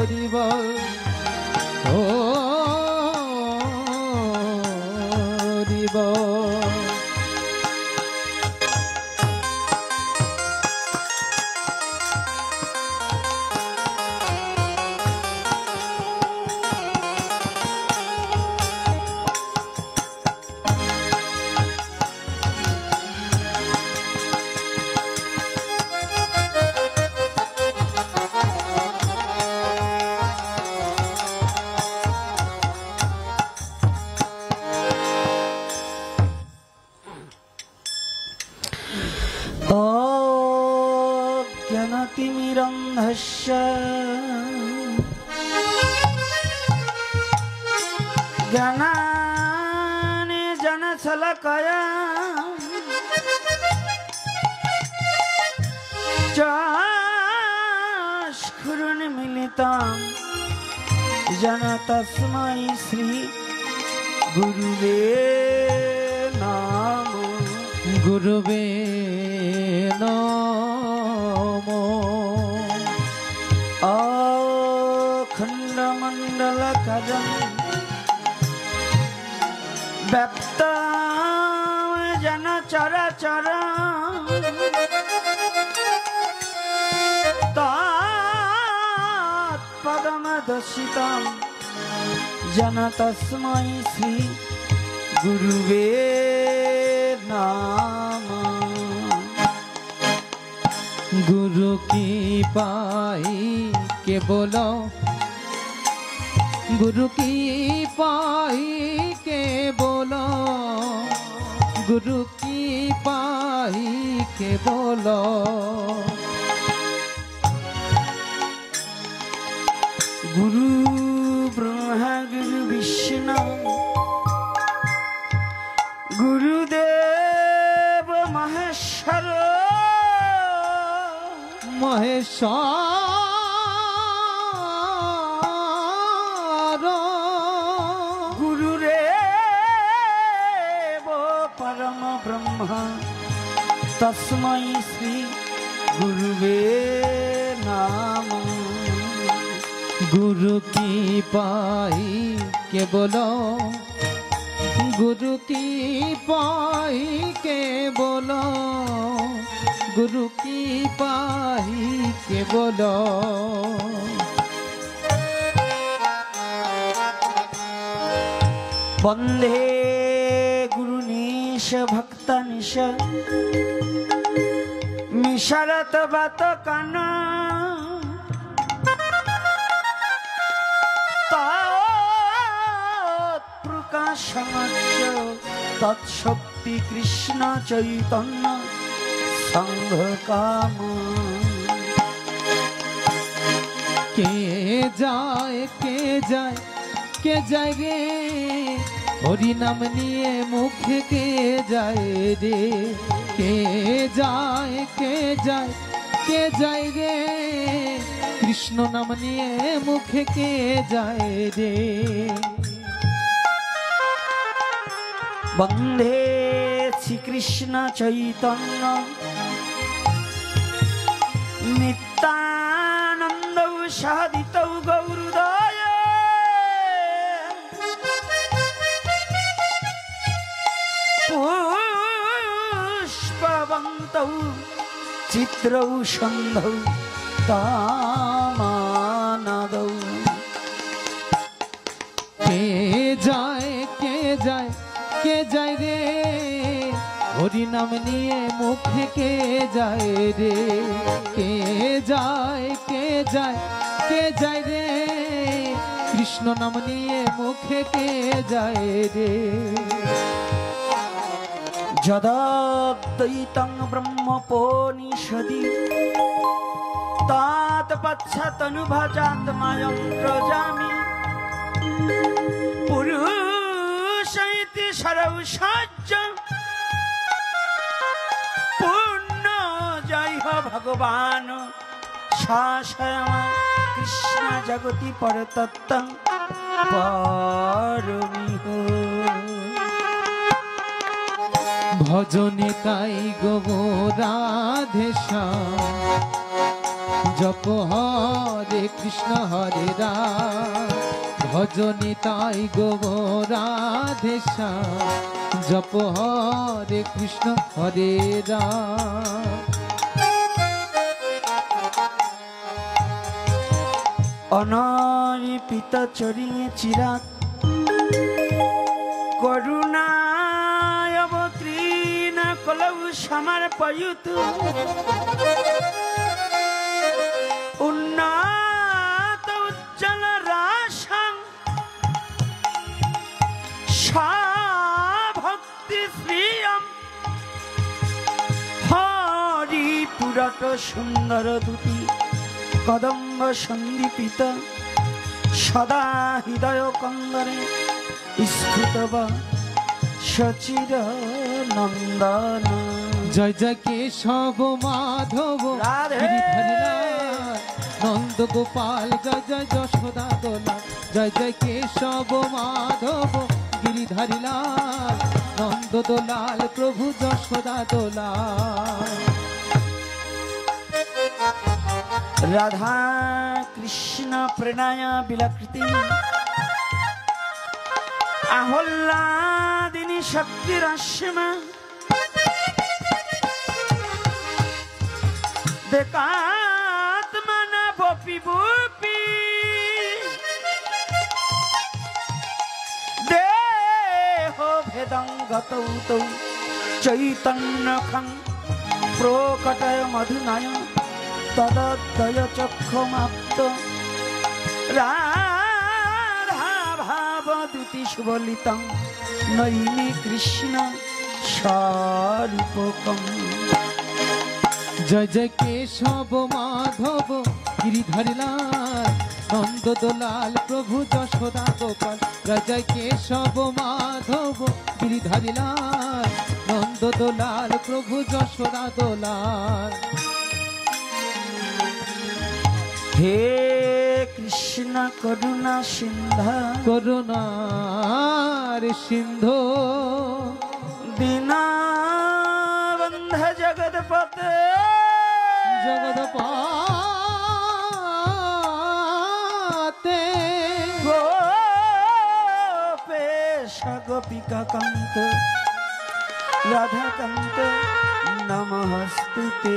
হরি বল হরি বল। ज्ञानतिमिरन्धस्य ज्ञानाञ्जनशलाकया चक्षुरुन्मीलितं येन तस्मै श्री गुरुवे नमः। गुरुवे नमो। अखण्डमण्डलकरं व्याप्तं येन चराचरं तत्पदमदर्शितं येन तस्मै श्री गुरुवे नमः। गुरु की पाई के बोलो, गुरु की पाई के बोलो, गुरु की पाई के बोलो। गुरु ब्रह्मा गुरु विष्णु गुरुदेव महेश्वर महेश्वर। गुरुरेव परम ब्रह्म तस्मै श्री गुरुवे नमः। गुरु की पाई के बोलो, गुरु की पाई के बोलो, गुरु की पाई के बोलो। वंदे गुरुनीश भक्तनिश मिशरत बत कन तत्प्रकाशमच्च तत्शक्ति कृष्ण चैतन्य संघ काम। के जाए के जाए गे हरि नाम निये मुख के जाए रे। के जाए के जाए गे कृष्ण नाम निये मुख के जाए रे। वंदे श्री कृष्ण चैतन्य नित्यानंद सहित गौरदय पुष्पवन्तौ चित्रौ सन्धौ तामानदौ। के जाए रे हरि नाम निये मुख के जाए रे। के जाए रे कृष्ण नाम निये मुख के जाए रे। जदाद्वैतं ब्रह्मोपनिषदि तत्पश्चादनुभजात्मयं व्रजामि पुरुषैति सर्वसज्ज पूर्ण जय भगवान शासय कृष्ण जगति परतत्त्वं पारमिह। भजने ताई गो राधेश्याम জপ হরে কৃষ্ণ হরে রাম ভজনি তাই গোবরাধেশ্যাম জপ হরে কৃষ্ণ হরে রাম। অনর্পিত চরিয়ে চিরাত করুণায় অবতীর্ণ কলৌ সমর্পয়ুত উন্নত উজ্জ্বল রাশং ভক্তি শ্রিয়ম হরি পুরট সুন্দর দুটি কদম্ব সন্দীপিত সদা হৃদয় কন্দরে স্ফুটব সচির নন্দন। জয় জয় কেশব মাধব নন্দ গোপাল জয় জয় যশোদা দোলা জয় জয় কেশব মাধব গিরিধারী লাল নন্দ দোলাল প্রভু যশোদা দোলা। রাধা কৃষ্ণ প্রণয় বিলাকৃতি আহ্লাদিনী শক্তিরশ্মা দেকাত্মনা বপি বুপি দেহ ভেদং গতৌ তৌ চৈতন্যখং প্রকটয় মধুনায় তদদ্বয় চক্ষুমাপ্ত রাধা ভাব দুতি সুবলিতং নৈমি কৃষ্ণ স্বরূপকম। জয় জয় কেশব মাধব গিরিধারী লাল নন্দ দোলাল প্রভু যশোদা গোপাল জয় জয় কেশব মাধব গিরিধারী লাল নন্দ দোলাল প্রভু যশোদা দোলাল। হে কৃষ্ণ করুণা সিন্ধু করুণার সিন্ধু দীনবন্ধ জগৎপতে জগৎপতে গোপেশ গোপিকা কান্ত রাধাকান্ত নমস্তুতে।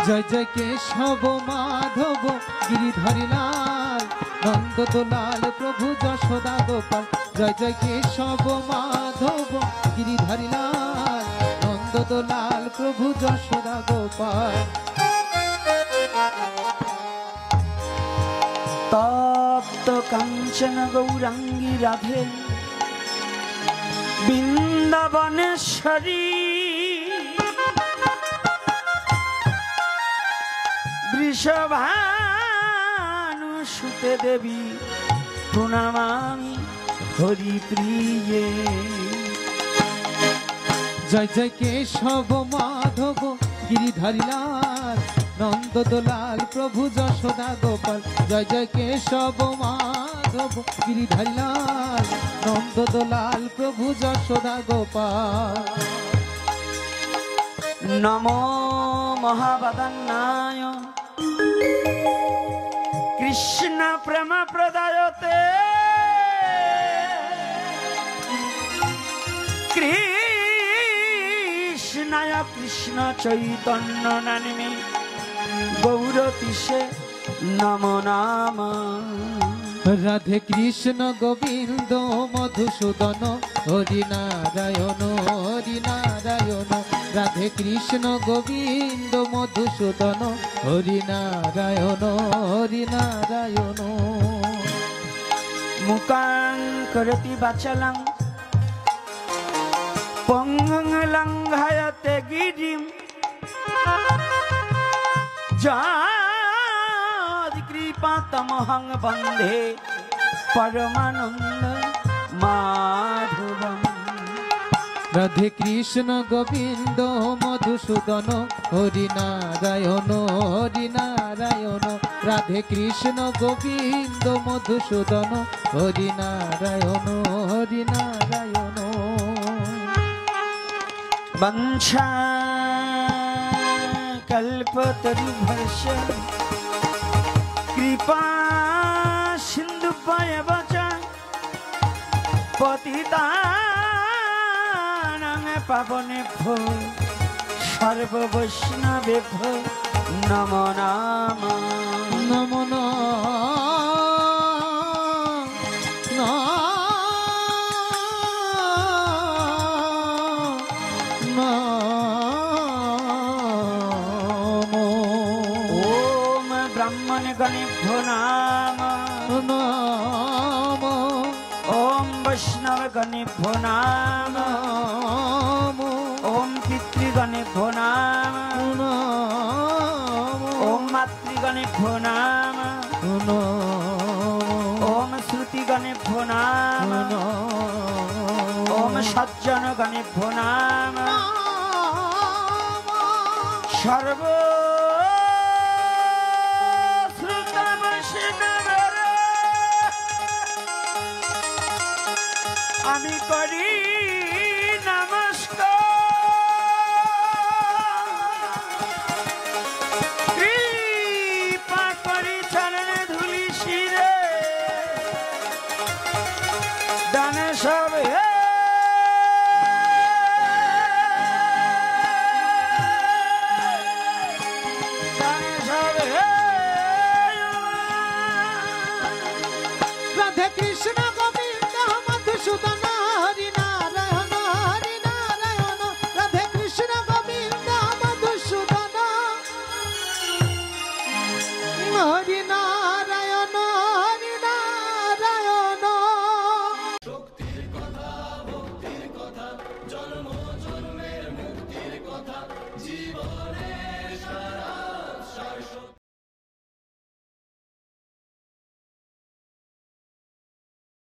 জয় জয় কেশব মাধব গিরিধারী লাল নন্দ দোলাল প্রভু যশোদা গোপাল জয় জয় কেশব মাধব গিরিধারী লাল নন্দ দোলাল প্রভু যশোদা গোপাল। তপ্ত কাঞ্চন গৌরাঙ্গী রাধে বৃন্দাবনেশ্বরী বৃষভানুসুতে দেবী প্রণমামি হরিপ্রিয়ে। জয় জয় কেশব মাধব গিরিধারী লাল নন্দ দোলাল প্রভু যশোদা গোপাল জয় জয় কেশব মাধব গিরিধারী লাল নন্দ দোলাল প্রভু যশোদা গোপাল। নমো মহাবদন্নায় কৃষ্ণ প্রেম প্রদায়তে কৃষ্ণায় কৃষ্ণ চৈতন্য নামে গৌরতিষে নমো নাম। রাধে কৃষ্ণ গোবিন্দ মধুসূদন হরি নারায়ণ হরি নারায়ণ রাধে কৃষ্ণ গোবিন্দ মধুসূদন হরি নারায়ণ হরি নারায়ণ। মুকাং করতি বাচলং পঙ্গং লঙ্ঘয়তে গিরিম যাদি কৃপা তমহং বন্দে পরমানন্দ মাধবম। রাধে কৃষ্ণ গোবিন্দ মধুসূদন হরি নারায়ণ হরি নারায়ণ রাধে কৃষ্ণ গোবিন্দ মধুসূদন হরি নারায়ণ হরি নারায়ণ। বঞ্ছা কল্পতরুভর্ষ কৃপা সিন্ধু বচা পতিতানাং পাবনেভ্যো সর্ব বৈষ্ণবেভ্যো নমো নমঃ নমো ওম ব্রাহ্মণ গণেভ্যো নমঃ ওম বৈষ্ণব গণেভ্যো নমঃ ওম পিতৃগণেভ্যো নমঃ ওম মাতৃগণেভ্যো নমঃ ওম শ্রুতিগণেভ্যো নমঃ ওম সজ্জনগণেভ্যো নমঃ সর্ব আমি করি